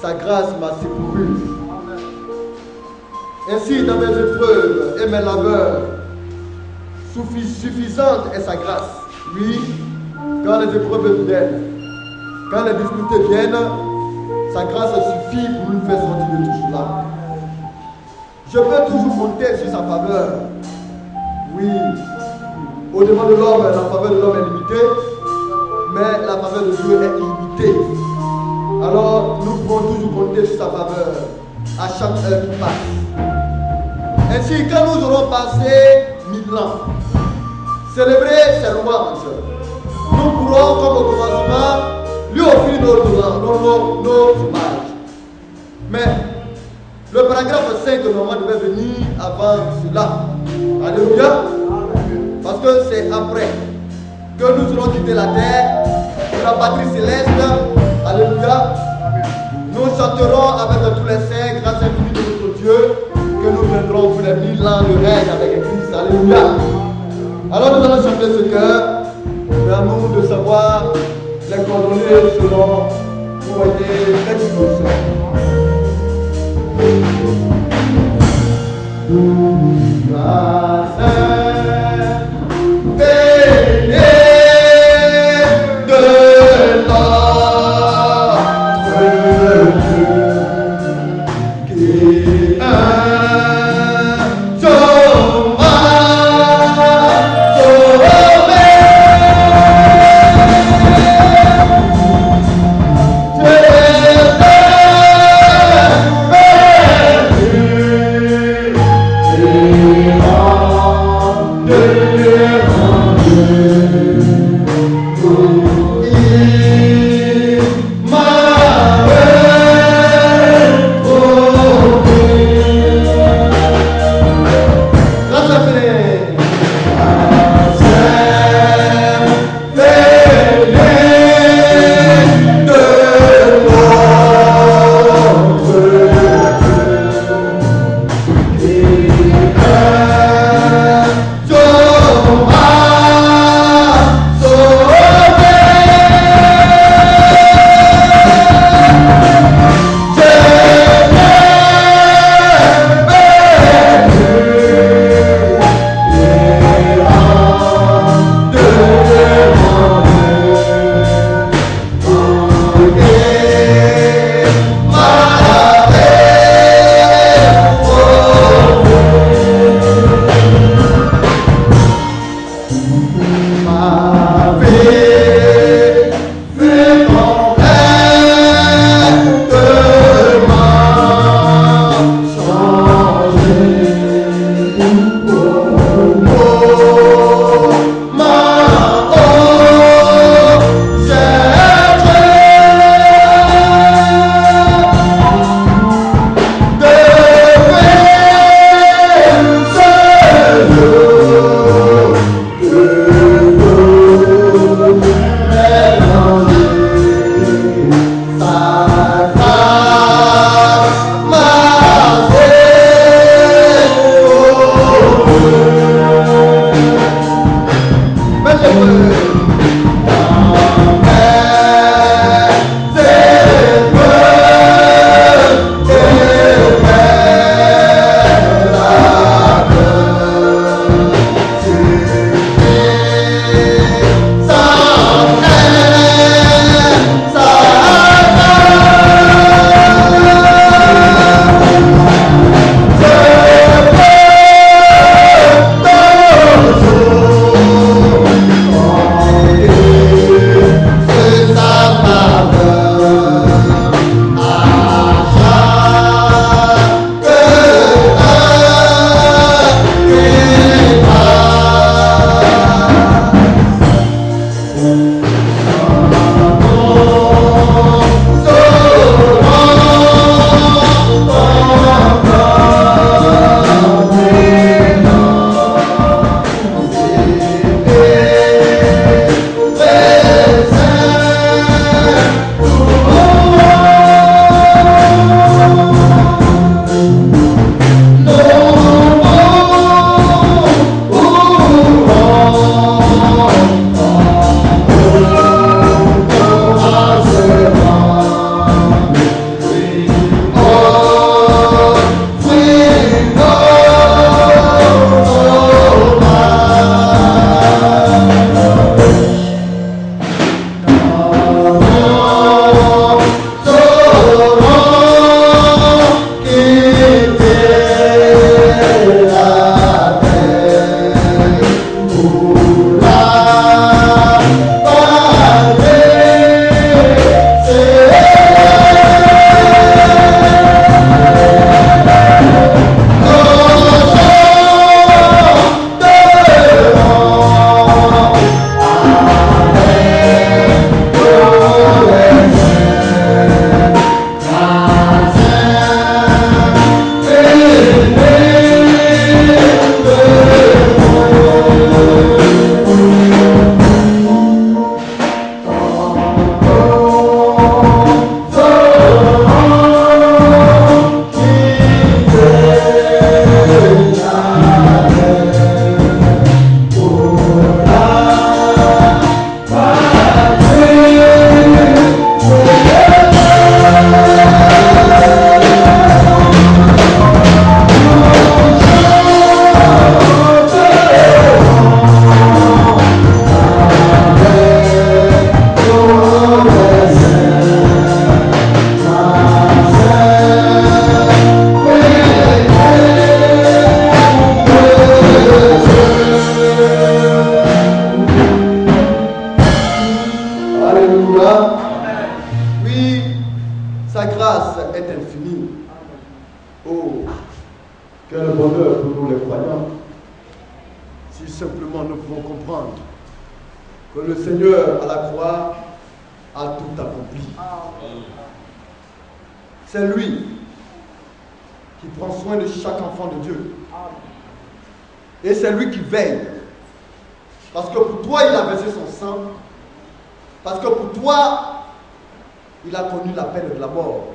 Sa grâce m'a secouru. Ainsi, dans mes épreuves et mes labeurs, suffisante est sa grâce. Oui, quand les épreuves viennent, quand les difficultés viennent, sa grâce suffit pour nous faire sortir de tout cela. Je peux toujours compter sur sa faveur. Oui, au-devant de l'homme, la faveur de l'homme est limitée, mais la faveur de Dieu est illimitée. Alors, nous pouvons toujours compter sur sa faveur à chaque heure qui passe. Ainsi, quand nous aurons passé 1000 ans, célébrer ses louanges, nous pourrons, comme au commencement, lui offrir nos hommages. Mais, le paragraphe 5 normalement devait venir avant cela. Alléluia. Parce que c'est après que nous aurons quitté la terre, la patrie céleste. Alléluia. Nous chanterons avec tous les saints, grâce infinie de notre Dieu, que nous viendrons pour les 1000 ans de règne avec Christ. Alléluia. Alors nous allons chanter ce cœur, mais à nous de savoir les coordonnées selon pour voyez l'explosion. bonheur pour nous les croyants si simplement nous pouvons comprendre que le Seigneur à la croix a tout accompli. C'est lui qui prend soin de chaque enfant de Dieu. Et c'est lui qui veille. Parce que pour toi, il a versé son sang. Parce que pour toi, il a connu la peine de la mort.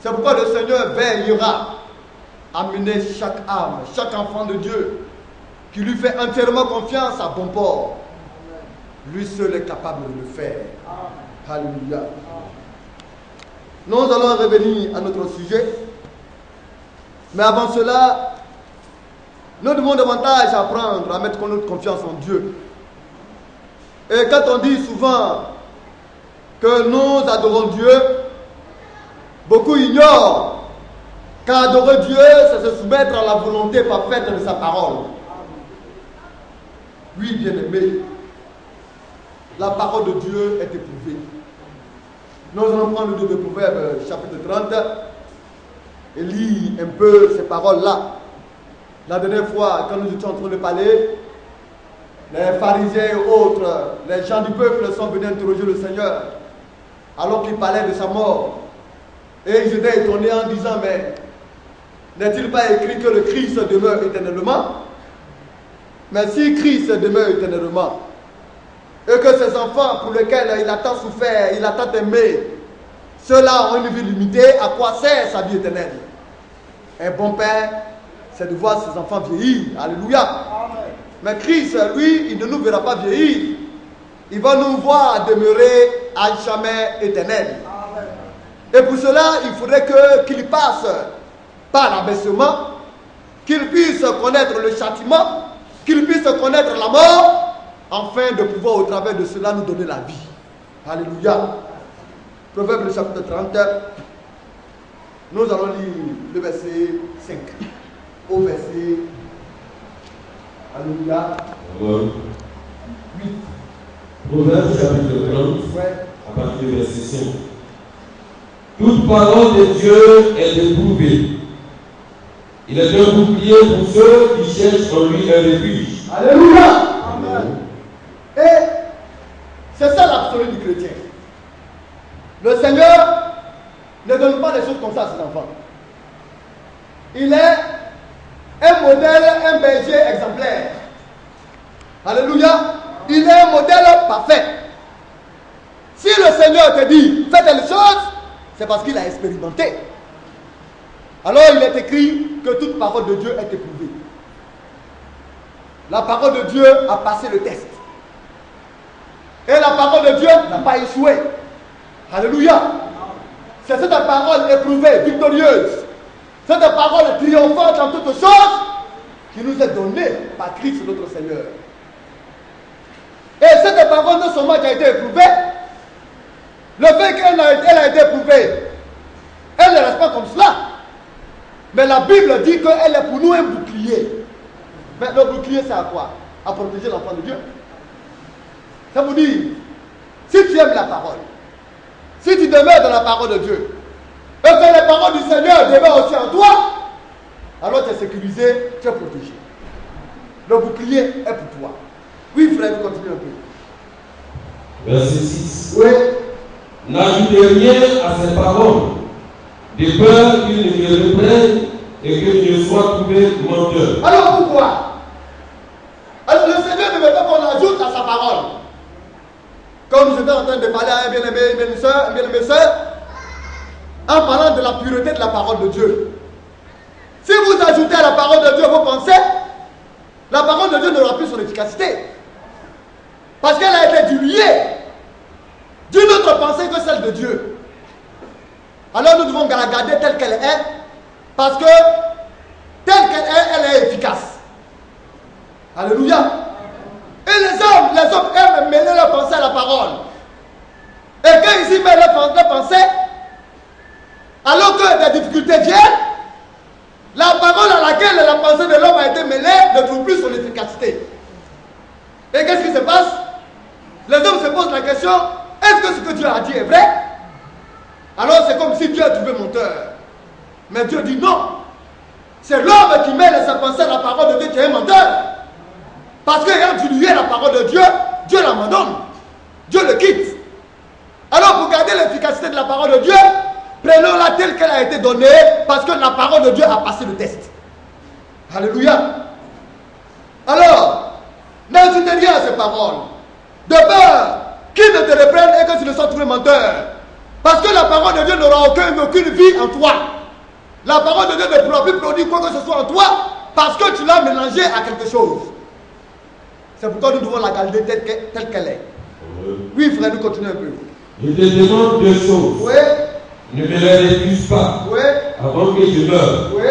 C'est pourquoi le Seigneur veillera à mener chaque âme, chaque enfant de Dieu, qui lui fait entièrement confiance à bon port. Lui seul est capable de le faire. Alléluia. Nous allons revenir à notre sujet. Mais avant cela, nous devons davantage apprendre à mettre notre confiance en Dieu. Et quand on dit souvent que nous adorons Dieu, beaucoup ignorent qu'adorer Dieu, c'est se soumettre à la volonté parfaite de sa parole. Oui, bien-aimé, la parole de Dieu est éprouvée. Nous allons prendre le livre de Proverbes, chapitre 30, et lire un peu ces paroles-là. La dernière fois, quand nous étions en train de parler, les pharisiens et autres, les gens du peuple sont venus interroger le Seigneur, alors qu'il parlait de sa mort. Et ils étaient étonnés en disant, mais n'est-il pas écrit que le Christ demeure éternellement? Mais si Christ demeure éternellement, et que ses enfants pour lesquels il a tant souffert, il a tant aimé, ceux-là ont une vie limitée, à quoi sert sa vie éternelle? Un bon père, c'est de voir ses enfants vieillir. Alléluia. Amen. Mais Christ, lui, il ne nous verra pas vieillir. Il va nous voir demeurer à jamais éternel. Amen. Et pour cela, il faudrait qu'il passe par l'abaissement, qu'il puisse connaître le châtiment, qu'il puisse connaître la mort, afin de pouvoir au travers de cela nous donner la vie. Alléluia. Proverbe chapitre 30. Nous allons lire le verset 5 au verset, alléluia, 8. Proverbe chapitre 30, ouais. à partir du verset 5. Toute parole de Dieu est éprouvée. Il est un bouclier pour ceux qui cherchent en lui un refuge. Alléluia. Amen. Et c'est ça l'absolu du chrétien. Le Seigneur ne donne pas des choses comme ça à ses enfants. Il est un modèle, un berger exemplaire. Alléluia. Il est un modèle parfait. Si le Seigneur te dit, fais telle chose, c'est parce qu'il a expérimenté. Alors il est écrit que toute parole de Dieu est éprouvée. La parole de Dieu a passé le test. Et la parole de Dieu n'a pas échoué. Alléluia. C'est cette parole éprouvée, victorieuse, cette parole triomphante en toutes choses qui nous est donnée par Christ notre Seigneur. Et cette parole non seulement qui a été éprouvée, le fait qu'elle a été éprouvée, elle ne reste pas comme cela. Mais la Bible dit qu'elle est pour nous un bouclier. Mais le bouclier, c'est à quoi? À protéger l'enfant de Dieu. Ça vous dit, si tu aimes la parole, si tu demeures dans la parole de Dieu, et que les paroles du Seigneur demeurent aussi en toi, alors tu es sécurisé, tu es protégé. Le bouclier est pour toi. Oui, frère, continue un peu. Verset 6. Oui. N'ajoutez rien à ces paroles, de peur qu'il ne me reprenne et que je sois trouvé menteur. Alors pourquoi? Alors le Seigneur ne veut pas qu'on ajoute à sa parole. Comme j'étais en train de parler à un bien-aimé, une bien-aimée soeur, en parlant de la pureté de la parole de Dieu. Si vous ajoutez à la parole de Dieu vos pensées, la parole de Dieu n'aura plus son efficacité. Parce qu'elle a été diluée d'une autre pensée que celle de Dieu. Alors nous devons la garder telle qu'elle est, parce que telle qu'elle est, elle est efficace. Alléluia. Et les hommes aiment mêler leurs pensées à la parole. Et quand ils y mettent leurs pensées, alors que des difficultés viennent, la parole à laquelle la pensée de l'homme a été mêlée ne trouve plus son efficacité. Et qu'est-ce qui se passe? Les hommes se posent la question, est-ce que ce que Dieu a dit est vrai? Alors c'est comme si Dieu a trouvé menteur. Mais Dieu dit non. C'est l'homme qui met ses pensées à la parole de Dieu qui est un menteur. Parce qu'ayant dilué la parole de Dieu, Dieu l'abandonne. Dieu le quitte. Alors pour garder l'efficacité de la parole de Dieu, prenons-la telle qu'elle a été donnée, parce que la parole de Dieu a passé le test. Alléluia. Alors, n'ajoute rien à ces paroles. De peur qu'ils ne te reprennent et que tu ne sois trouvé menteur. Parce que la parole de Dieu n'aura aucune vie en toi. La parole de Dieu ne pourra plus produire quoi que ce soit en toi, parce que tu l'as mélangée à quelque chose. C'est pourquoi nous devons la garder telle qu'elle est. Oui, frère, nous continuons un peu. Je te demande deux choses. Oui. Ne me les refuse pas. Oui. Avant que je meure. Oui.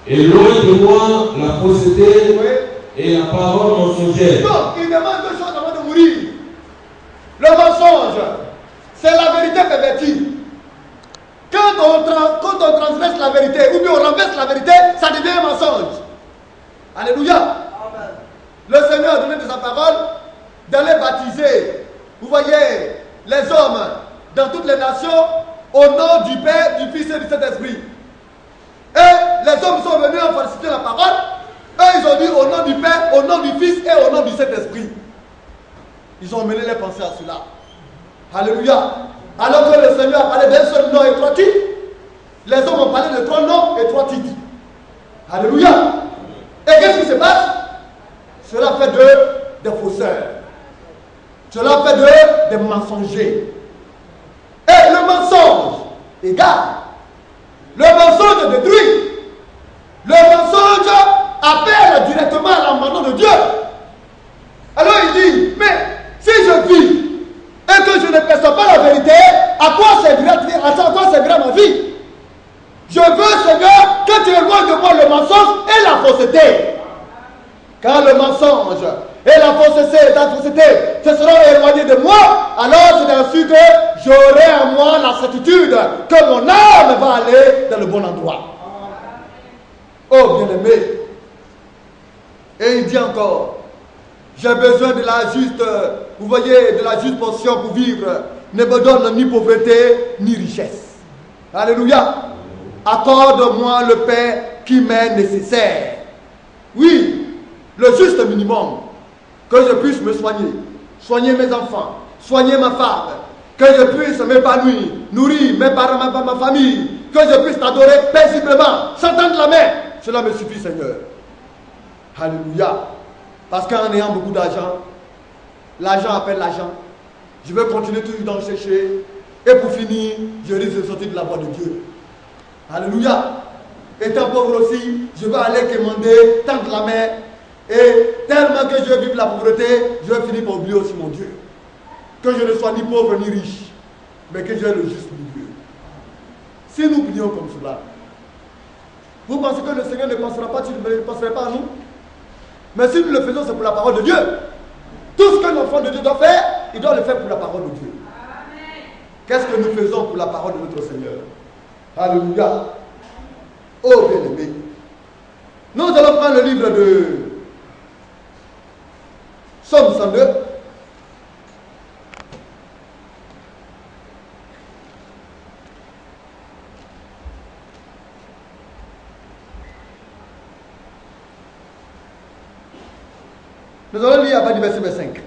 Et loin de moi la fausseté, Oui. et la parole mensongère. Donc, il demande deux choses avant de mourir. Le mensonge, c'est la vérité pervertie. Quand on transgresse la vérité, ou bien on renverse la vérité, ça devient un mensonge. Alléluia. Amen. Le Seigneur a donné de sa parole d'aller baptiser, vous voyez, les hommes dans toutes les nations au nom du Père, du Fils et du Saint-Esprit. Et les hommes sont venus en falsifier la parole. Eux, ils ont dit au nom du Père, au nom du Fils et au nom du Saint-Esprit. Ils ont mené les pensées à cela. Alléluia. Alors que le Seigneur a parlé d'un seul nom et trois titres, les hommes ont parlé de trois noms et trois titres. Alléluia. Et qu'est-ce qui se passe? Cela fait des faussaires. Cela fait des mensongers. Et le mensonge égale. Le mensonge détruit. Le mensonge appelle directement à l'abandon de Dieu. Alors il dit, mais si je vis et que je ne perçois pas la vérité, à quoi servira ma vie? Je veux, Seigneur, que tu éloignes de moi le mensonge et la fausseté. Quand le mensonge et la fausseté se seront éloignés de moi, alors c'est ainsi que j'aurai en moi la certitude que mon âme va aller dans le bon endroit. Oh bien-aimé. Et il dit encore, j'ai besoin de la juste, vous voyez, de la juste portion pour vivre. Ne me donne ni pauvreté, ni richesse. Alléluia. Accorde-moi le pain qui m'est nécessaire. Oui, le juste minimum. Que je puisse me soigner, soigner mes enfants, soigner ma femme, que je puisse m'épanouir, nourrir mes parents, ma famille, que je puisse t'adorer paisiblement, sans tendre la main. Cela me suffit, Seigneur. Alléluia. Parce qu'en ayant beaucoup d'argent, l'argent appelle l'argent. Je veux continuer toujours d'en chercher. Et pour finir, je risque de sortir de la voie de Dieu. Alléluia. Étant pauvre aussi, je veux aller quémander, tendre la main. Et tellement que je veux vivre la pauvreté, je vais finir par oublier aussi mon Dieu. Que je ne sois ni pauvre ni riche, mais que j'ai le juste milieu. Si nous prions comme cela, vous pensez que le Seigneur ne pensera pas, ne penserait pas à nous? Mais si nous le faisons, c'est pour la parole de Dieu. Tout ce que l'enfant de Dieu doit faire, il doit le faire pour la parole de Dieu. Qu'est-ce que nous faisons pour la parole de notre Seigneur? Alléluia. Oh bien-aimé. Nous allons prendre le livre de Psaume 102. Nous allons lire à partir du verset 5.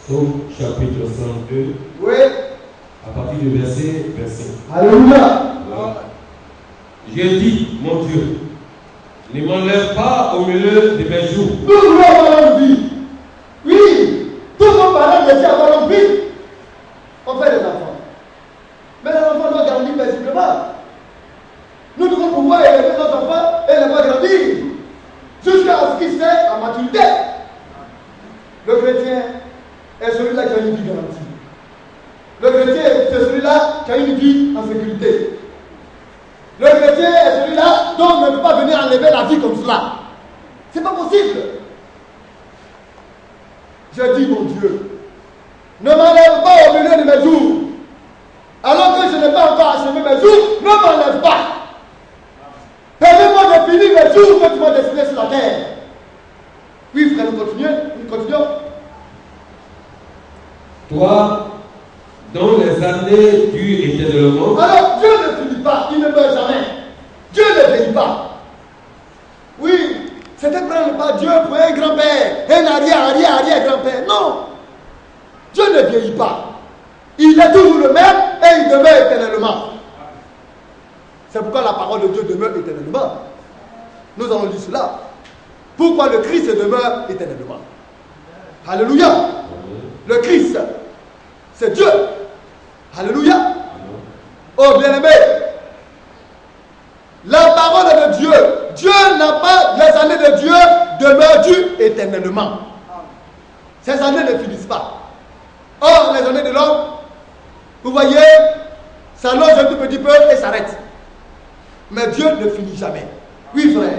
Psaume chapitre 102. Oui. À partir du verset 25. Alléluia. J'ai dit, mon Dieu, ne m'enlève pas au milieu de mes jours. Nous voulons avoir une vie. Oui. Tous nos parents désirent avoir une vie. On fait des enfants. Mais les enfants doivent grandir paisiblement. Nous devons pouvoir élever nos enfants et les voir grandir. Jusqu'à ce qu'ils soient en maturité. Le chrétien est celui-là qui a une vie garantie. Le chrétien, c'est celui-là qui a une vie en sécurité. Le chrétien est celui-là dont on ne peut pas venir enlever la vie comme cela. C'est pas possible. Je dis, mon Dieu, ne m'enlève pas au milieu de mes jours. Alors que je n'ai pas encore achevé mes jours, ne m'enlève pas. Permets-moi de finir mes jours que tu m'as destinés sur la terre. Oui, frère, nous continuons. Toi, dont les années durent éternellement. Alors Dieu ne finit pas, il ne meurt jamais. Dieu ne vieillit pas. Oui, c'était prendre pas Dieu pour un grand-père, un arrière-grand-père. Non. Dieu ne vieillit pas. Il est toujours le même et il demeure éternellement. C'est pourquoi la parole de Dieu demeure éternellement. Nous allons lire cela. Pourquoi le Christ demeure éternellement. Alléluia. Le Christ, c'est Dieu. Alléluia. Oh bien-aimé, la parole de Dieu, Dieu n'a pas, les années de Dieu demeurent éternellement. Ces années ne finissent pas. Or, les années de l'homme, vous voyez, ça longe un tout petit peu et s'arrête. Mais Dieu ne finit jamais. Oui, frère.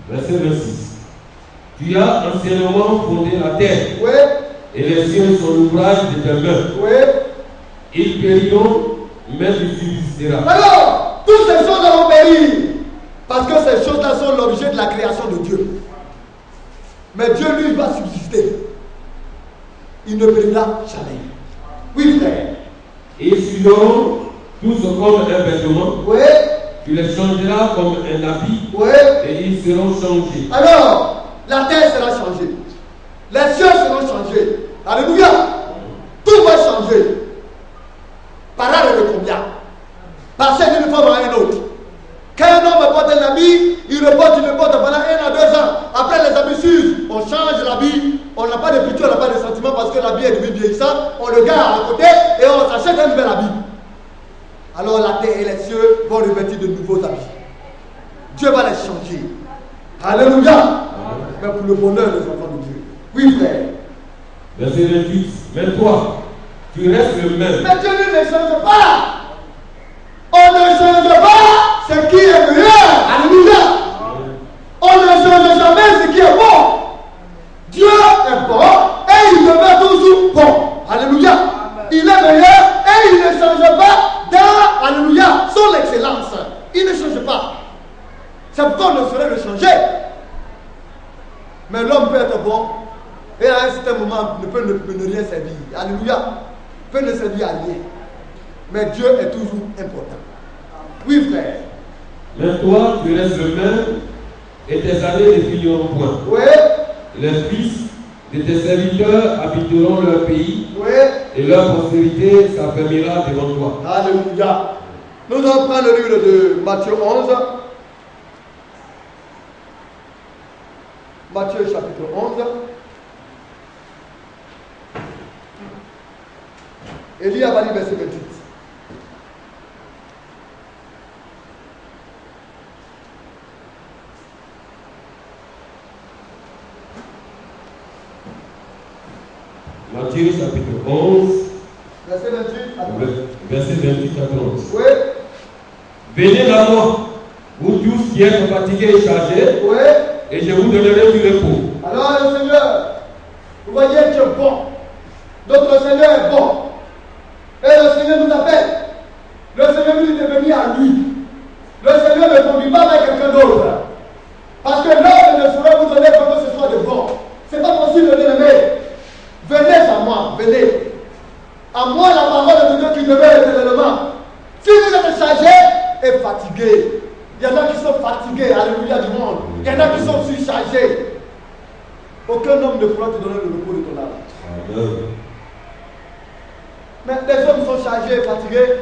Verset 26. Tu as anciennement fondé la terre. Oui. Et les cieux sont l'ouvrage de tes mains. Oui. Ils périront, mais tu subsisteras. Alors, toutes ces choses vont périr. Parce que ces choses-là sont l'objet de la création de Dieu. Mais Dieu, lui, va subsister. Il ne périra jamais. Oui, frère. Et ils suivront tous comme un vêtement. Oui. Tu les changeras comme un habit. Oui. Et ils seront changés. Alors, la terre sera changée. Les cieux seront changés. Alléluia. Tout va changer. Par arrêt de combien? Passer d'une forme à une autre. Quand un homme porte un habit, il le porte pendant 1 à 2 ans. Après les habits s'usent, on change l'habit. On n'a pas de pitié, on n'a pas de sentiment parce que l'habit est devenu vieillissant. On le garde à côté et on s'achète un nouvel habit. Alors la terre et les cieux vont revêtir de nouveaux habits. Dieu va les changer. Alléluia. Mais pour le bonheur des enfants de Dieu. Oui, frère. Verset 28. Mais toi, tu restes le même. Mais Dieu ne change pas. On ne change pas ce qui est meilleur. Alléluia. On ne change jamais ce qui est bon. Dieu est bon et il demeure toujours bon. Alléluia. Il est meilleur et il ne change pas dans, alléluia, son excellence. Il ne change pas. C'est pourquoi on ne saurait le changer. Mais l'homme peut être bon et à un certain moment ne peut ne rien servir. Alléluia. Peut ne servir à rien. Mais Dieu est toujours important. Oui, frère. Mais toi, tu restes le même et tes années ne finiront point. Oui. Les fils de tes serviteurs habiteront leur pays. Oui. Et leur postérité s'affermira devant toi. Alléluia. Nous allons prendre le livre de Matthieu 11. Matthieu chapitre 11. Élie a valu verset 28. Matthieu chapitre 11. Verset 28 à 30. Verset 28 à 30. Oui. Venez à moi, vous tous qui êtes fatigués et chargés, Oui. et je vous donnerai du repos. Alors le Seigneur, vous voyez Dieu est bon. Notre Seigneur est bon. Et le Seigneur nous appelle. Le Seigneur nous dit de venir à lui. Le Seigneur ne conduit pas avec quelqu'un d'autre. Parce que l'homme ne saurait vous donner quoi que ce soit de bon. Ce n'est pas possible de l'aimer. Venez à moi, venez. À moi la parole de Dieu qui demeure éternellement. Si vous êtes chargé et fatigué, il y en a qui sont fatigués, alléluia du monde. Il y en a qui sont surchargés. Aucun homme ne pourra te donner le repos de ton âme. Amen. Mais les hommes sont chargés et fatigués.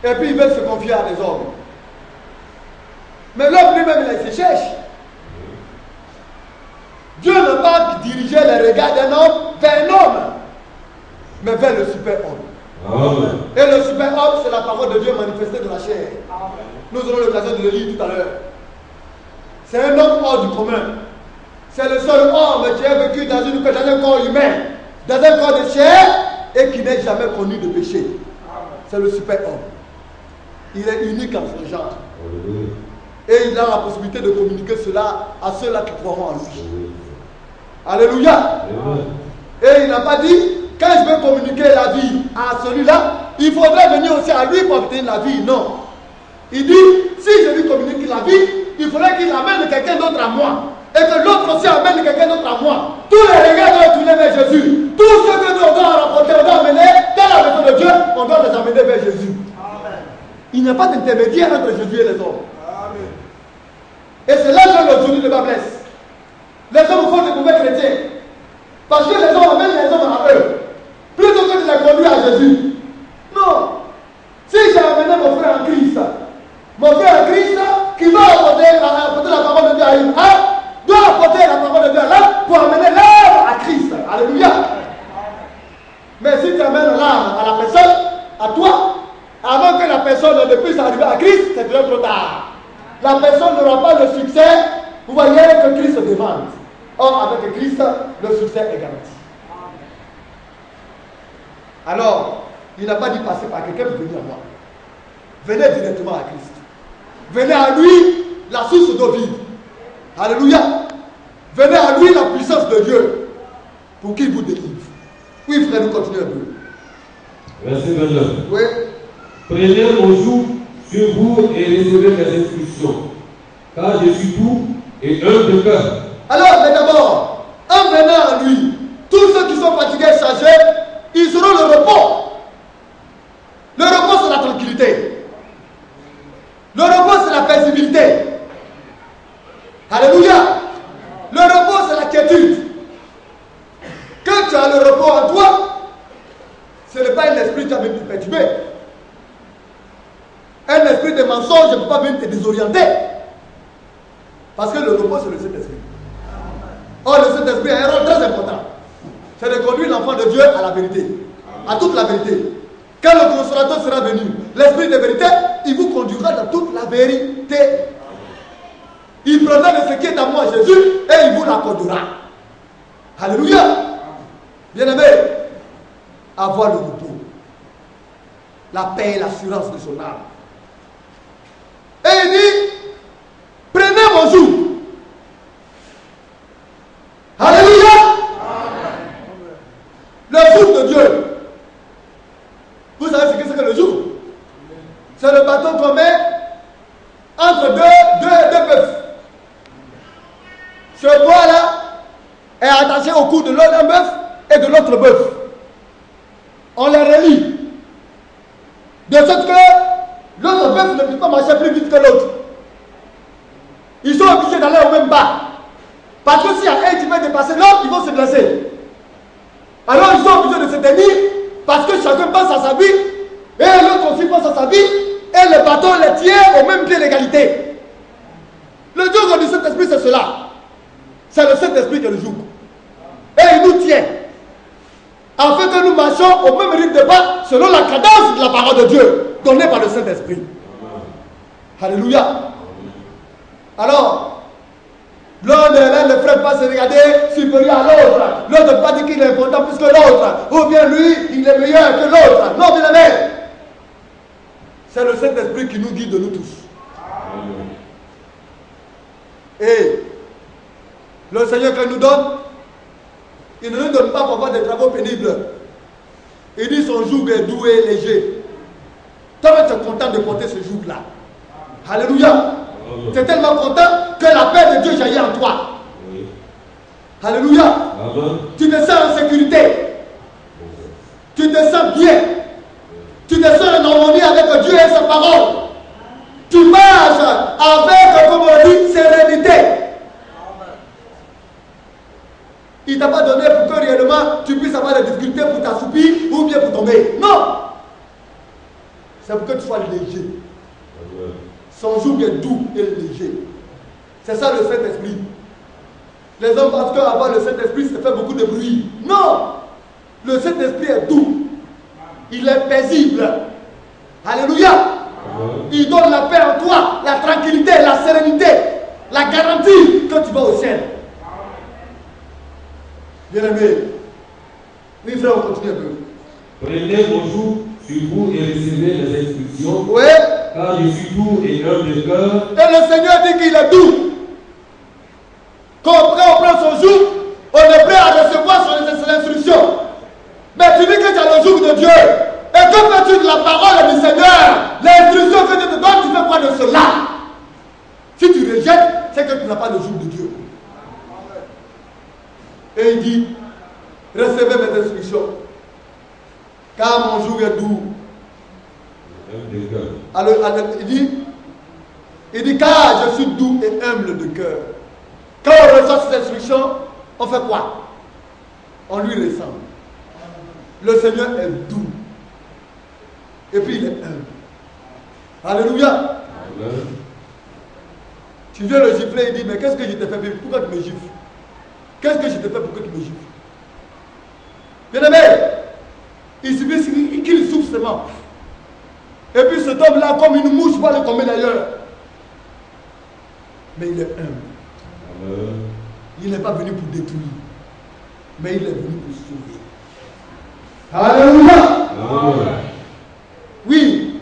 Et puis ils veulent se confier à des hommes. Mais l'homme lui-même, il se cherche. Dieu n'a pas dirigé les regards d'un homme vers un homme, mais vers le super-homme. Amen. Et le super-homme, c'est la parole de Dieu manifestée de la chair. Nous aurons l'occasion de le lire tout à l'heure. C'est un homme hors du commun. C'est le seul homme qui a vécu dans un corps humain, dans un corps de chair, et qui n'est jamais connu de péché. C'est le super-homme. Il est unique en son genre. Et il a la possibilité de communiquer cela à ceux-là qui croiront en lui. Alléluia. Et il n'a pas dit, quand je veux communiquer la vie à celui-là, il faudrait venir aussi à lui pour obtenir la vie. Non. Il dit, si je lui communique la vie, il faudrait qu'il amène quelqu'un d'autre d'autre à moi, et que l'autre aussi amène quelqu'un d'autre à moi, tous les regards doivent tourner vers Jésus. Tout ce que nous on doit rapporter, on doit amener dans la maison de Dieu, on doit les amener vers Jésus. Amen. Il n'y a pas d'intermédiaire entre Jésus et les hommes. Amen. Et c'est là que aujourd'hui le bas blesse. Les hommes font des mauvais chrétiens. Parce que les hommes amènent les hommes à eux. Plutôt que de les conduire à Jésus. Non. Si j'ai amené mon frère en Christ qui va apporter la parole de Dieu à lui, doit apporter la parole de Dieu là pour amener l'âme à Christ. Alléluia. Mais si tu amènes l'âme à la personne, à toi, avant que la personne ne puisse arriver à Christ, c'est déjà trop tard. La personne n'aura pas le succès, vous voyez, que Christ demande. Or, avec Christ, le succès est garanti. Alors, il n'a pas dit passer par quelqu'un pour venir à moi. Venez directement à Christ. Venez à lui, la source d'eau vive. Alléluia. Venez à lui, la puissance de Dieu, pour qu'il vous délivre. Oui, frère, nous continuons un peu. Verset 29. Oui. Prenez mon joug sur vous et recevez mes instructions, car je suis doux et humble de cœur. Alors, mais d'abord, en venant à lui, tous ceux qui sont fatigués et chargés, ils auront le repos. Le repos, c'est la tranquillité. Le repos, c'est la paisibilité. Alléluia. Le repos, c'est la quiétude. Quand tu as le repos en toi, ce n'est pas un esprit qui va venir te perturber. Un esprit de mensonge ne peut pas venir te désorienter. Parce que le repos, c'est le Saint-Esprit. Or, le Saint-Esprit a un rôle très important. C'est de conduire l'enfant de Dieu à la vérité. À toute la vérité. Quand le consolateur sera venu, l'Esprit de vérité, il vous conduira dans toute la vérité. Il prendra de ce qui est à moi, Jésus, et il vous l'accordera. Alléluia. Bien-aimé, avoir le repos, la paix et l'assurance de son âme. Et il dit, prenez mon joug. Alléluia. Le joug de Dieu. Vous savez ce que c'est que le joug? C'est le bâton qu'on met entre deux bœufs. Ce bois-là est attaché au cou de l'un bœuf et de l'autre bœuf. On les relie. De sorte que l'autre bœuf ne peut pas marcher plus vite que l'autre. Ils sont obligés d'aller au même bas. Parce que s'il y a un qui veut dépasser l'autre, ils vont se blesser. Alors ils sont obligés de se tenir parce que chacun pense à sa vie et l'autre aussi pense à sa vie et le bâton les tient au même pied d'égalité. Le joug du Saint-Esprit, c'est cela. C'est le Saint-Esprit qui le joug. Et il nous tient. Afin que nous marchions au même rythme de pas selon la cadence de la parole de Dieu donnée par le Saint-Esprit. Alléluia. Alors, l'un des frères pas se regarder supérieur à l'autre. L'autre ne pas dire qu'il est important plus que l'autre. Ou bien lui, il est meilleur que l'autre. Non, bien aimé. C'est le Saint-Esprit qui nous guide de nous tous. Et le Seigneur qu'il nous donne, il ne nous donne pas pour avoir des travaux pénibles. Il dit son joug est doux et léger. Toi, tu es content de porter ce joug-là. Alléluia. Tu es tellement content que la paix de Dieu jaillit en toi. Oui. Alléluia. Amen. Tu te sens en sécurité. Tu te sens bien. Tu te sens en harmonie avec Dieu et sa parole. Tu marches avec, comme on dit, sérénité. Il ne t'a pas donné pour que réellement tu puisses avoir des difficultés pour t'assoupir ou bien pour tomber. Non. C'est pour que tu sois léger. Amen. Son joug est doux et léger. C'est ça le Saint-Esprit. Les hommes pensent qu'avoir le Saint-Esprit, ça fait beaucoup de bruit. Non. Le Saint-Esprit est doux. Il est paisible. Alléluia. Il donne la paix en toi, la tranquillité, la sérénité, la garantie que tu vas au ciel. Bien aimé. Oui, frère, on continue un peu. Prenez mon joug sur vous et recevez les instructions. Oui. Car je suis doux et humble de cœur. Et le Seigneur dit qu'il est doux. Quand on prend son joug, on est prêt à recevoir son instruction. Mais tu dis que tu as le joug de Dieu. Et que fais-tu de la parole du Seigneur? L'instruction que Dieu te donne, tu fais quoi de cela? Si tu rejettes, c'est que qu'il n'a pas le jour de Dieu. Et il dit, recevez mes instructions, car mon jour est doux. Alors, il dit, car je suis doux et humble de cœur. Quand on reçoit ces instructions, on fait quoi? On lui ressemble. Le Seigneur est doux. Et puis il est humble. Alléluia. Amen. Tu viens le gifler, il dit, mais qu'est-ce que je t'ai fait? Pourquoi tu me gifles? Qu'est-ce que je t'ai fait pour que tu me gifles? Bien aimé, il suffit qu'il souffle seulement. Et puis cet homme-là, comme une mouche, va le tomber d'ailleurs. Mais il est humble. Amen. Il n'est pas venu pour détruire, mais il est venu pour sauver. Alléluia. Amen. Oui,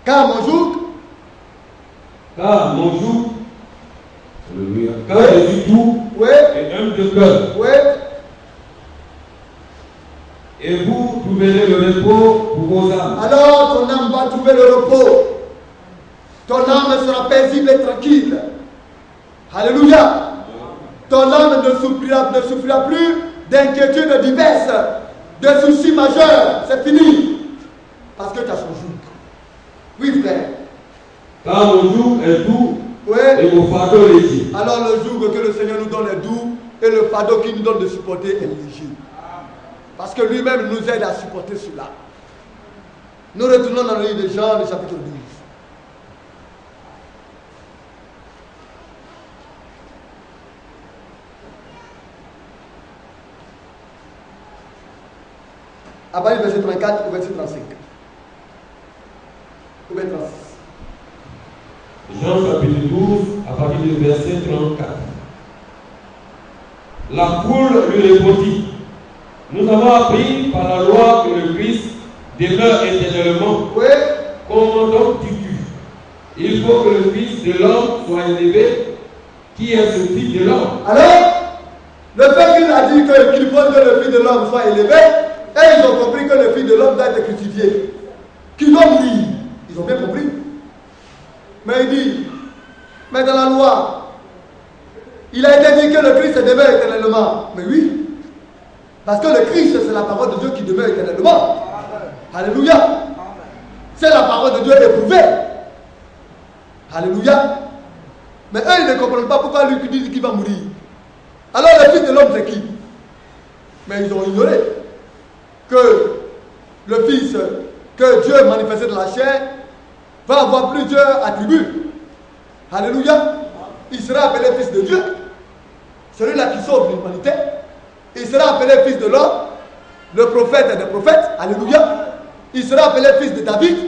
car mon jour, alléluia, car je suis doux et humble de cœur. Et vous trouverez le repos pour vos âmes. Alors ton âme va trouver le repos. Ton âme sera paisible et tranquille. Alléluia. Ton âme ne souffrira plus d'inquiétudes diverses, de soucis majeurs. C'est fini. Parce que tu as son joug. Oui, frère. Car mon joug est doux et mon fardeau léger. Alors le joug que le Seigneur nous donne est doux et le fardeau qu'il nous donne de supporter est léger. Parce que lui-même nous aide à supporter cela. Nous retournons dans le livre de Jean, le chapitre 12. À partir du verset 34 au verset 35. Au verset 36. Jean chapitre 12, à partir du verset 34. La foule lui répondit: nous avons appris par la loi que le Christ demeure éternellement. Comment donc dis-tu? Il faut que le Fils de l'homme soit élevé. Qui est ce Fils de l'homme? Alors, le fait qu'il a dit qu'il faut que le Fils de l'homme soit élevé, et ils ont compris que le Fils de l'homme doit être crucifié, qu'il doit mourir. Ils ont bien compris. Mais il dit, mais dans la loi, il a été dit que le Christ demeure éternellement. Mais oui. Parce que le Christ, c'est la parole de Dieu qui demeure éternellement. Alléluia. C'est la parole de Dieu éprouvée. Alléluia. Mais eux, ils ne comprennent pas pourquoi lui dit qu'il va mourir. Alors le Fils de l'homme, c'est qui? Mais ils ont ignoré que le Fils, que Dieu manifesté dans la chair, va avoir plusieurs attributs. Alléluia. Il sera appelé Fils de Dieu. Celui-là qui sauve l'humanité. Il sera appelé Fils de l'homme, le prophète des prophètes. Alléluia. Il sera appelé Fils de David,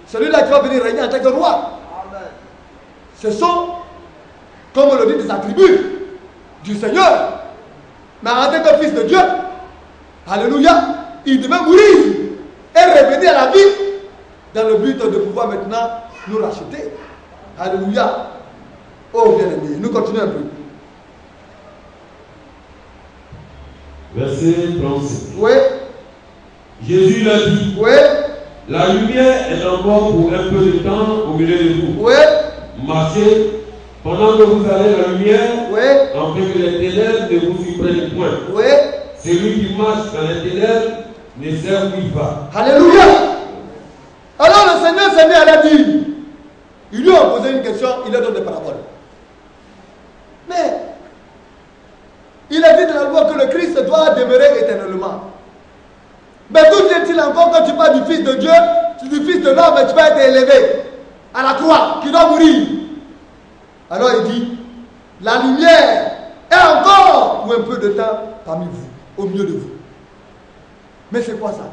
celui-là qui va venir régner en tant que roi. Ce sont, comme on le dit, des attributs du Seigneur. Mais en tant que Fils de Dieu, alléluia, il devait mourir et revenir à la vie dans le but de pouvoir maintenant nous racheter. Alléluia. Oh bien-aimé, nous continuons un peu. Verset 36. Oui. Jésus leur dit: oui. La lumière est encore pour un peu de temps au milieu de vous. Oui. Marchez pendant que vous avez la lumière, oui. afin que les ténèbres ne vous surprennent point. Oui. Celui qui marche dans les ténèbres ne servit pas. Alléluia. Alors le Seigneur s'est mis à la dire. Ils lui ont posé une question, il leur donne des paraboles. Mais il a dit dans la loi que le Christ doit demeurer éternellement. Mais d'où est-il encore quand tu parles du Fils de Dieu, du Fils de l'homme, tu vas être élevé à la croix, qui doit mourir? Alors il dit, la lumière est encore pour un peu de temps parmi vous, au milieu de vous. Mais c'est quoi ça?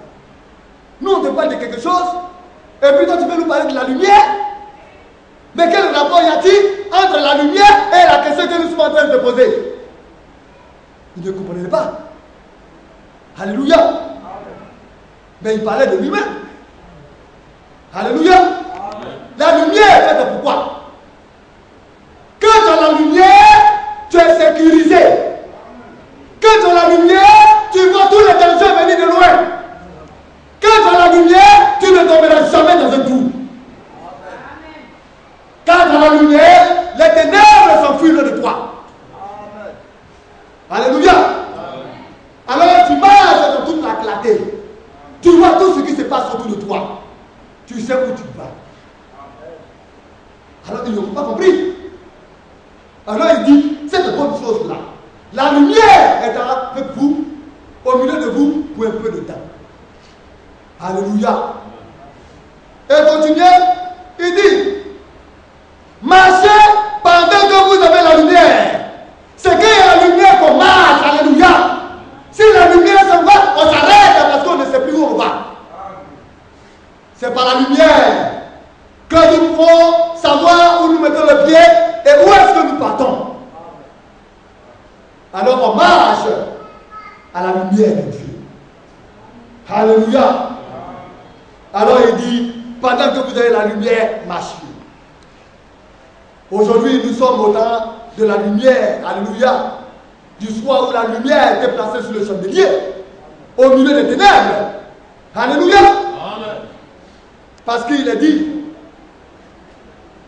Nous on te parle de quelque chose, et puis toi tu veux nous parler de la lumière? Mais quel rapport y a-t-il entre la lumière et la question que nous sommes en train de poser? Il ne comprenait pas. Alléluia. Mais il parlait de lui-même. Alléluia. La lumière est faite pourquoi? Quand dans la lumière, tu es sécurisé. Quand dans la lumière, tu vois tous les dangers venir de loin. Quand dans la lumière, tu ne tomberas jamais dans un trou. Quand dans la lumière, les ténèbres s'enfuiront de toi. Alors il dit, cette bonne chose-là, la lumière est avec vous, au milieu de vous, pour un peu de temps. Alléluia. Et continuez, il dit, marchez pendant que vous avez la lumière. C'est qu'il y a la lumière qu'on marche. Alléluia. Si la lumière s'en va, on s'arrête parce qu'on ne sait plus où on va. C'est par la lumière que nous pouvons savoir où nous mettons le pied et où est-ce que nous partons. Alors on marche à la lumière de Dieu. Alléluia. Alors il dit, pendant que vous avez la lumière, marchez. Aujourd'hui, nous sommes au temps de la lumière. Alléluia. Du soir où la lumière était placée sur le chandelier, au milieu des ténèbres. Alléluia. Amen. Parce qu'il est dit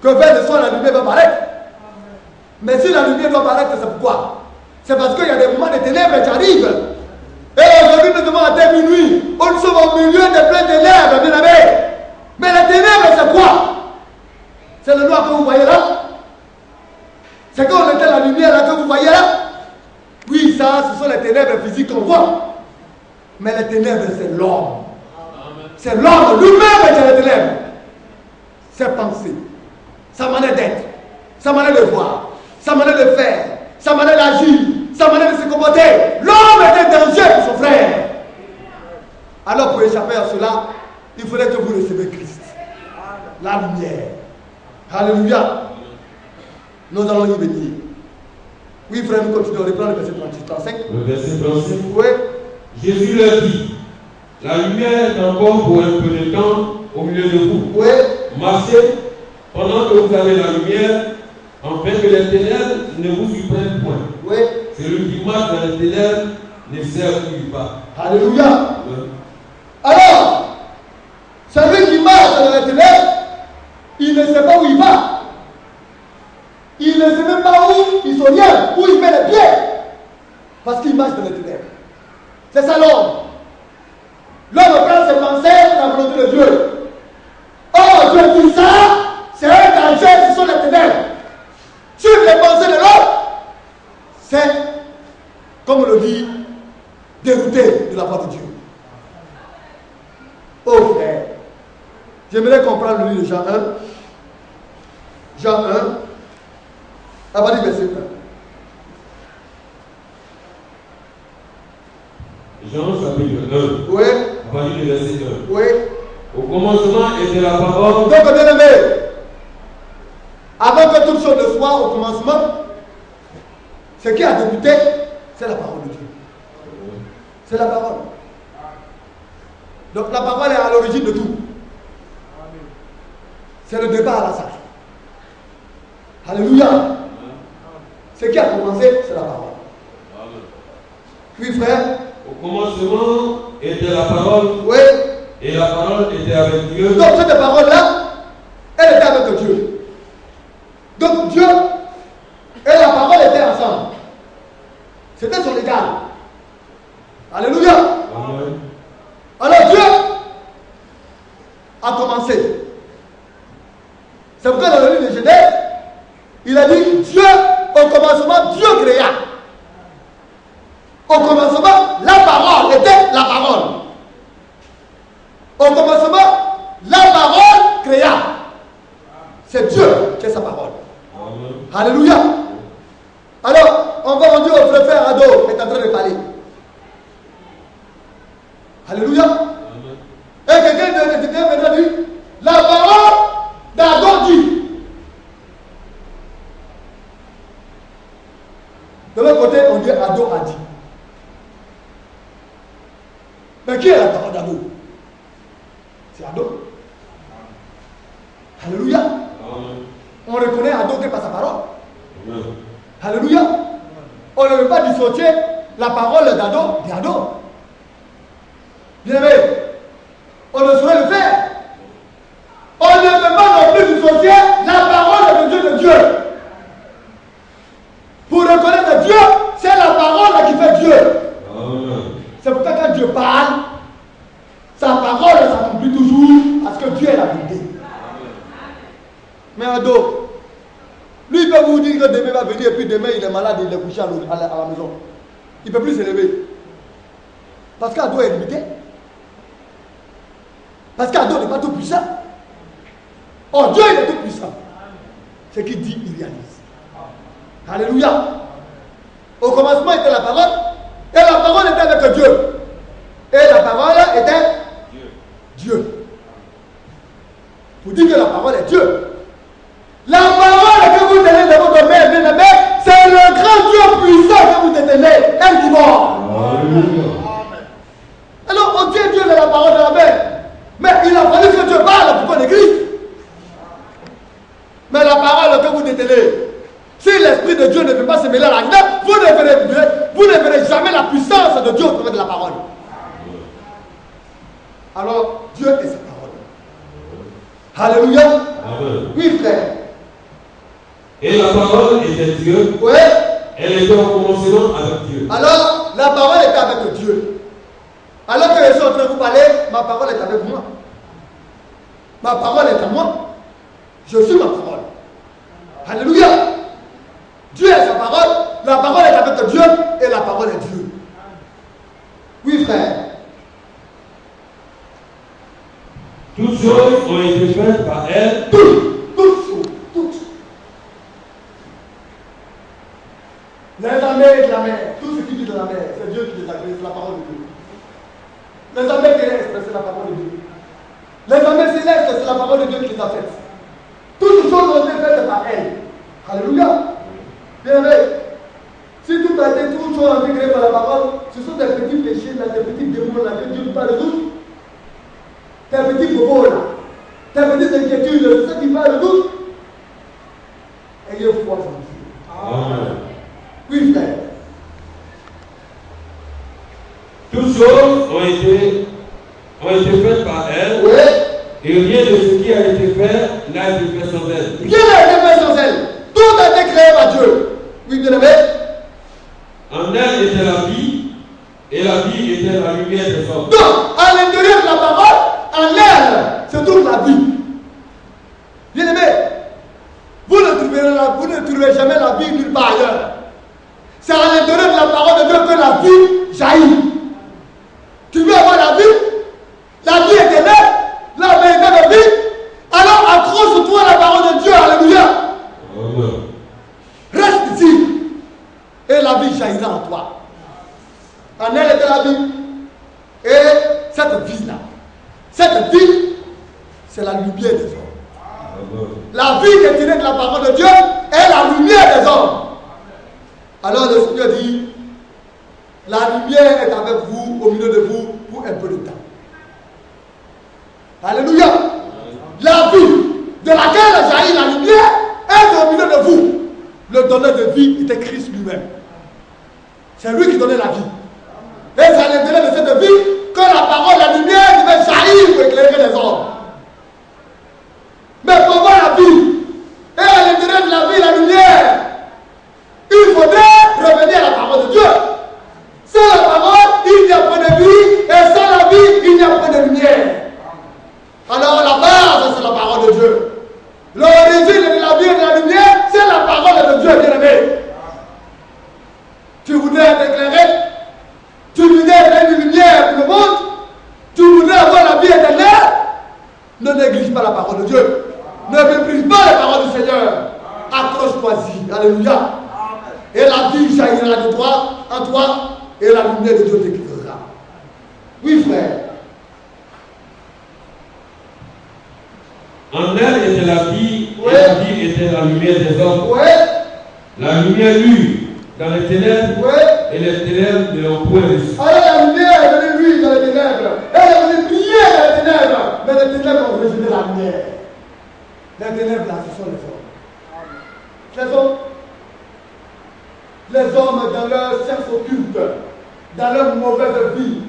que vers le soir, la lumière va paraître. Mais si la lumière doit paraître, c'est pourquoi? C'est parce qu'il y a des moments de ténèbres qui arrivent. Et aujourd'hui, nous devons atteindre minuit. Nous sommes au milieu des pleines ténèbres, bien aimés. Mais les ténèbres, c'est quoi? C'est le noir que vous voyez là? C'est quand on était la lumière là que vous voyez là? Oui, ça, ce sont les ténèbres physiques qu'on voit. Mais les ténèbres, c'est l'homme. C'est l'homme lui-même qui est les ténèbres. Ses pensées, sa manière d'être, sa manière de voir, sa manière de faire, sa manière d'agir, sa manière de se comporter. L'homme est un danger pour son frère. Alors pour échapper à cela, il faudrait que vous recevez Christ. La lumière. Alléluia. Nous allons y venir. Oui, frère, nous continuons. On reprend le verset 35. Le verset 35. Oui. Jésus leur dit, la lumière est encore pour un peu de temps au milieu de vous. Oui. Marchez pendant que vous avez la lumière, afin que les ténèbres ne vous surprennent point. Oui. Celui qui marche dans les ténèbres ne sait où il va. Alléluia. Oui. Alors, celui qui marche dans les ténèbres, il ne sait pas où il va. Il ne sait même pas où il s'oriente, où il met les pieds. Parce qu'il marche dans les ténèbres. C'est ça l'homme. L'homme prend ses pensées dans la volonté de Dieu. Oh, Dieu dit ça, c'est un danger, ce sont les ténèbres. Suivre les pensées de l'homme, c'est, comme on le dit, dérouter de la part de Dieu. Oh frère, j'aimerais comprendre le livre de Jean 1. Jean 1, à partir du verset 1. Jean chapitre 1. Oui. À partir du verset 1. Oui. Au commencement était la parole. Donc, bien aimé, avant que toute chose ne soit au commencement, ce qui a débuté, c'est la parole de Dieu. C'est la parole. Donc la parole est à l'origine de tout. C'est le départ à la salle. Alléluia. Ce qui a commencé, c'est la parole. Oui, frère. Au commencement était la parole. Oui. Et la parole était avec Dieu. Donc cette parole-là, elle était avec Dieu. Donc Dieu et la parole étaient ensemble. C'était son égal. Alléluia. Amen. Alors Dieu a commencé. C'est pourquoi dans le livre de Genèse, il a dit Dieu, au commencement, Dieu créa. Au commencement, la parole était la parole. Au commencement, la parole créa. C'est Dieu qui est sa parole. Amen. Alléluia. Alors, on va dire au frère Ado est en train de parler. Alléluia. Amen. Et quelqu'un maintenant dit, la parole d'Ado dit. De l'autre côté, on dit Ado a dit. Mais qui est la parole d'Ado? C'est Ado. Alléluia. Amen. On reconnaît Ado que par sa parole. Amen. Alléluia. On ne veut pas dissocier la parole d'Ado d'Ado. Bien aimé, on ne saurait le faire. On ne peut pas non plus dissocier la parole de Dieu. Pour reconnaître Dieu, c'est la parole qui fait Dieu. Amen. C'est pourquoi quand Dieu parle, sa parole s'accomplit toujours parce que Dieu est la vérité. Mais Ado, lui il peut vous dire que demain va venir. venir et puis demain il est malade, il est couché à la maison. Il ne peut plus se lever. Parce qu'Ado est limité. Parce qu'Ado n'est pas tout puissant. Oh, Dieu il est tout puissant. Ce qu'il dit, il réalise. Alléluia. Au commencement était la parole. Et la parole était avec Dieu. Et la parole était Dieu. Vous dites que la parole est Dieu. La parole que vous tenez de votre mère, bien-aimé, c'est le grand Dieu puissant que vous détenez. Elle qui mort. Alors, on tient Dieu de la parole de la mère. Mais il a fallu que Dieu parle pour qu'on écrive. Mais la parole que vous détenez, si l'Esprit de Dieu ne veut pas se mêler à la vie, vous ne verrez jamais la puissance de Dieu au travers de la parole. Alors, Dieu est sa parole. Alléluia. Amen. Oui, frère. Et la parole était Dieu. Oui. Elle était au commencement avec Dieu. Alors, la parole était avec Dieu. Alors que je suis en train de vous parler, ma parole est avec moi. Ma parole est à moi. Je suis ma parole. Alléluia. Dieu est sa parole. La parole est avec Dieu et la parole est Dieu. Oui, frère. Toutes choses ont été faites par elle. Toutes choses. Toutes. Les armées de la mer, tout ce qui vit de la mer, c'est Dieu qui les a créés, c'est la parole de Dieu. Les armées terrestres, c'est la parole de Dieu. Les armées célestes, c'est la parole de Dieu qui les a faites. Toutes les choses ont été faites par elle. Alléluia. Bien aimé. Si tout a été, toutes choses ont été créées par la parole, ce sont des petits péchés, là, des petits démons là, que Dieu ne peut pas résoudre. Tes petits bobos là, tes petites inquiétudes, c'est ça qui va résoudre. Ayez foi en Dieu. Amen. Oui, frère. Toutes choses ont été faites par elle. Oui. Et rien de ce qui a été fait n'a été fait sans elle. Rien n'a été fait sans elle. Tout a été créé par Dieu. Oui, bien aimé. En elle était la vie, et la vie était la lumière des hommes. Donc, à l'intérieur de la parole, en elle se trouve la vie. Bien aimé, vous ne trouverez jamais la vie nulle part ailleurs. C'est à l'intérieur de la parole de Dieu que la vie jaillit. Tu veux avoir la vie éternelle, la véritable vie, alors accroche-toi à la parole de Dieu, alléluia. Amen. Reste ici, et la vie jaillira en toi. En elle était la vie. Et cette vie-là, cette vie, c'est la lumière des hommes. La vie qui est tirée de la parole de Dieu est la lumière des hommes. Alors le Seigneur dit, la lumière est avec vous, au milieu de vous, pour un peu de temps. Alléluia. La vie de laquelle jaillit la lumière est au milieu de vous. Le donneur de vie était Christ lui-même. C'est lui qui donnait la vie. Et c'est à l'intérieur de cette vie que la parole, la lumière devait jaillir pour éclairer les hommes. Mais pour voir la vie, et à l'intérieur de la vie, la lumière, il faudrait revenir à la parole de Dieu. Sans la parole, il n'y a pas de vie, et sans la vie, il n'y a pas de lumière. Alors la base, c'est la parole de Dieu. L'origine de la vie et de la lumière, c'est la parole de Dieu, bien-aimé. Tu voudrais être éclairé, tu voudrais être une lumière pour le monde, tu voudrais avoir la vie éternelle, ne néglige pas la parole de Dieu. Ne méprise pas la parole du Seigneur. Accroche-toi-y. Alléluia. Et la vie jaillira de toi, en toi, et la lumière de Dieu t'éclairera. Oui, frère. En elle était la vie, et la vie était la lumière des hommes. Oui. La lumière lue dans les ténèbres, et les ténèbres ne l'ont point reçue. Alors la lumière est venue lui dans les ténèbres. Elle est venue briller dans les ténèbres. Mais les ténèbres ont rejeté la lumière. Les ténèbres là, ce sont les hommes. Les hommes. Les hommes dans leur sexe occulte, dans leur mauvaise vie,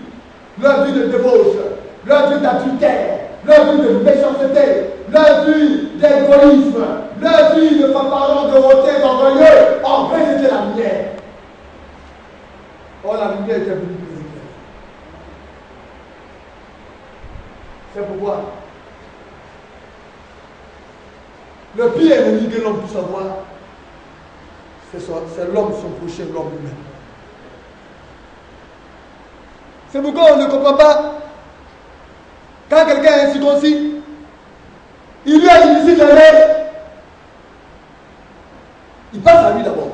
leur vie de débauche, leur vie d'adultère, leur vie de méchanceté, leur vie d'égoïsme, leur vie de fanfaron, de hauteur, d'orgueilleux, ont rejeté la lumière. Oh, la lumière était venue pour éclairer. C'est pourquoi le pire ennemi que l'homme puisse avoir, c'est l'homme, son prochain, l'homme lui-même. C'est pourquoi on ne comprend pas. Quand quelqu'un est incirconcis, il lui a initié de l'œil. Il passe à lui d'abord.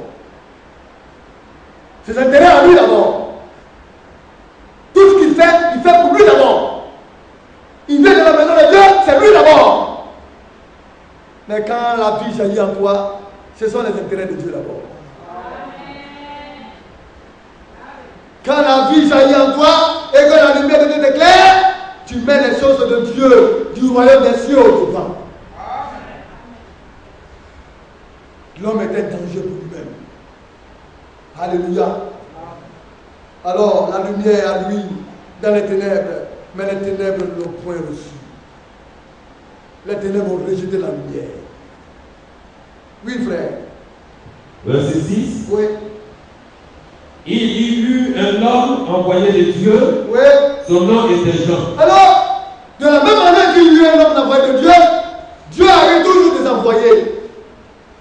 Ses intérêts à lui d'abord. Tout ce qu'il fait, il fait pour lui d'abord. Il vient de la maison de Dieu, c'est lui d'abord. Mais quand la vie jaillit en toi, ce sont les intérêts de Dieu d'abord. Quand la vie jaillit en toi et que la lumière de Dieu t'éclaire, tu mets les choses de Dieu, du royaume des cieux devant. L'homme est un danger pour lui-même. Alléluia. Alors la lumière à lui dans les ténèbres, mais les ténèbres ne l'ont point reçu. Les ténèbres ont rejeté la lumière. Oui, frère. Verset 6. Oui. Il y eut un homme envoyé de Dieu. Oui. Son nom était Jean. Alors, de la même manière qu'il y eut un homme envoyé de Dieu, Dieu arrive toujours des envoyés.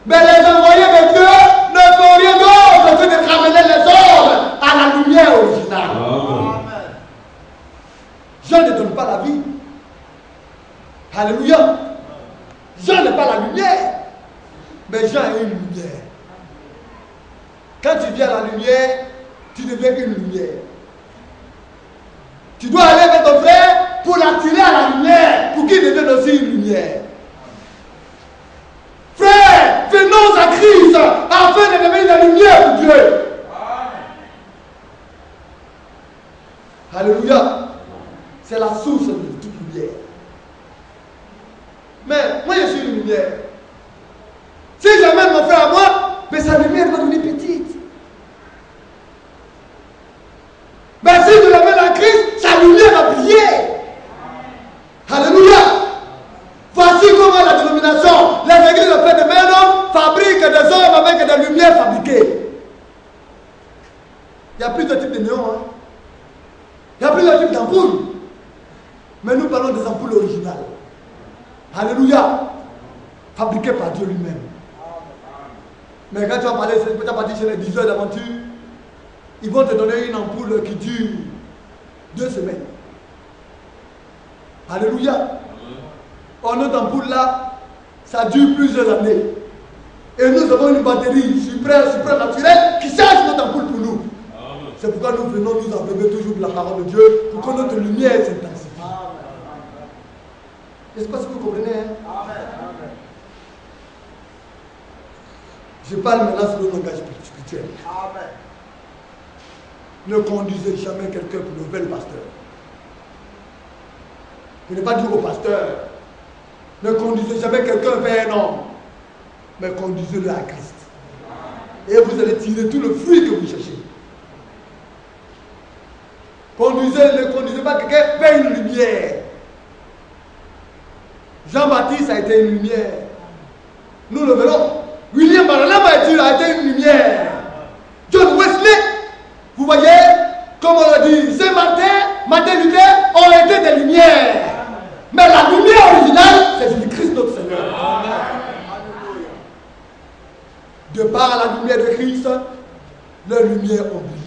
Mais les envoyés de Dieu ne font rien d'autre que de ramener les hommes à la lumière originale. Amen. Jean ne donne pas la vie. Alléluia. Jean n'est pas la lumière. Mais Jean est une lumière. Quand tu viens à la lumière, tu deviens une lumière. Tu dois aller avec ton frère pour l'attirer à la lumière, pour qu'il devienne aussi une lumière. Frère, venons à Christ afin de devenir la lumière pour Dieu. Alléluia. C'est la source de toute lumière. Mais moi je suis une lumière. Si j'amène mon frère à moi, mais sa lumière va devenir petite. Mais si je l'amène à Christ, sa lumière va briller. Alléluia. Voici comment la dénomination, les églises de fait de main fabriquent des hommes avec des lumières fabriquées. Il y a plusieurs types de néons. Hein? Il y a plusieurs types d'ampoules. Mais nous parlons des ampoules originales. Alléluia. Fabriquées par Dieu lui-même. Mais quand tu vas parler, tu vas partir chez les 10 heures d'aventure, ils vont te donner une ampoule qui dure 2 semaines. Alléluia. Or, notre ampoule là, ça dure plusieurs années. Et nous avons une batterie supranaturelle qui charge notre ampoule pour nous. C'est pourquoi nous venons nous abreuver toujours de la parole de Dieu pour que notre lumière s'intensifie. N'est-ce pas ce que vous comprenez? Hein? Je parle maintenant sur le langage spirituel. Amen. Ne conduisez jamais quelqu'un pour lever le pasteur. Je n'ai pas dit au pasteur. Ne conduisez jamais quelqu'un vers un homme. Mais conduisez-le à Christ. Et vous allez tirer tout le fruit que vous cherchez. Ne conduisez pas quelqu'un vers une lumière. Jean-Baptiste a été une lumière. Nous le verrons. William Branham a été une lumière. John Wesley, vous voyez, comme on l'a dit, Saint-Martin Luther ont été des lumières. Mais la lumière originale, c'est Jésus-Christ notre Seigneur. Amen. De par la lumière de Christ, leurs lumières ont brillé.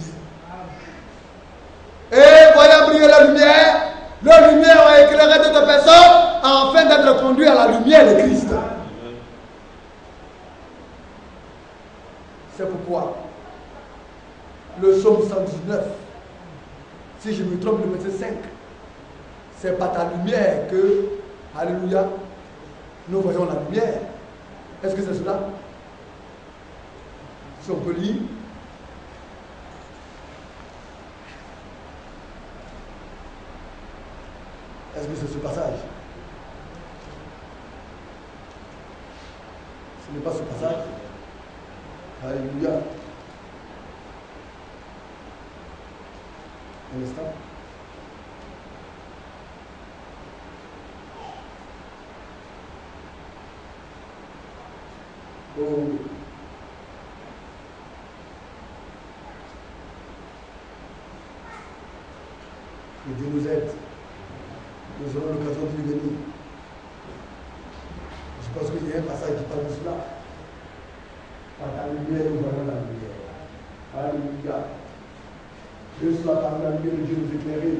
Et voyant briller la lumière, leurs lumières ont éclairé d'autres personnes afin d'être conduits à la lumière de Christ. C'est pourquoi le psaume 119, si je me trompe, le verset 5, c'est par ta lumière que, alléluia, nous voyons la lumière. Est-ce que c'est cela? Si on peut lire. Est-ce que c'est ce passage? Ce n'est pas ce passage. Alléluia. Un instant. Oh. Que Dieu nous aide. Nous aurons l'occasion de lui venir. Je pense qu'il y a un passage qui parle de cela. Par la lumière, nous voyons la Alléluia. Dieu soit par la lumière de Dieu nous éclairer,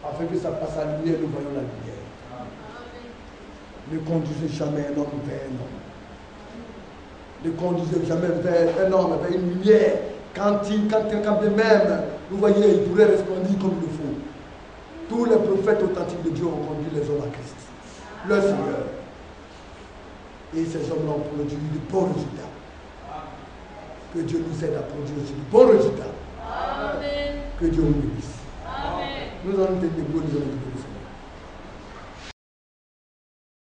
afin que ça passe à la lumière, nous voyons la lumière. Ne conduisez jamais un homme vers un homme. Ne conduisez jamais vers un homme, vers une lumière. Quand bien même, vous voyez, il pourrait resplendir comme il le faut. Tous les prophètes authentiques de Dieu ont conduit les hommes à Christ, le Seigneur. Et ces hommes-là ont produit de bons résultats. Que Dieu nous aide à produire aussi de bons résultats. Amen. Que Dieu nous bénisse. Amen. Nous allons tenir debout, nous allons nous bénir.